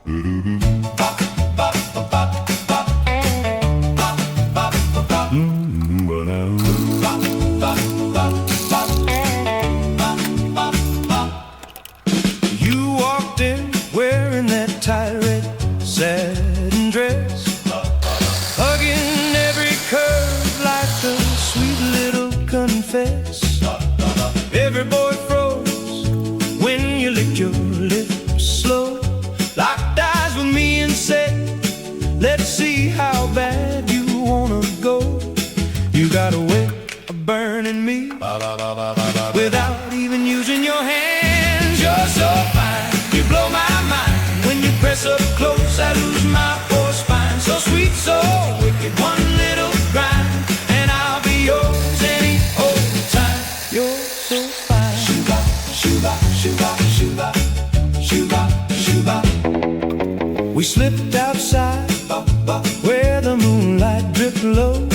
You walked in wearing that tight red satin dress, hugging every curve like a sweet little confess. Every boy froze when you licked your lips slow, locked eyes with me and said, let's see how bad you wanna go. You got a way of burning me without even using your hands. You're so fine, you blow my mind. When you press up close, I lose my poor spine. So sweet, so wicked, one little grind, and I'll be yours any old time. You're so fine. Shuba, shuba, shuba, shuba, shuba, shuba. We slipped outside where the moonlight dripped low.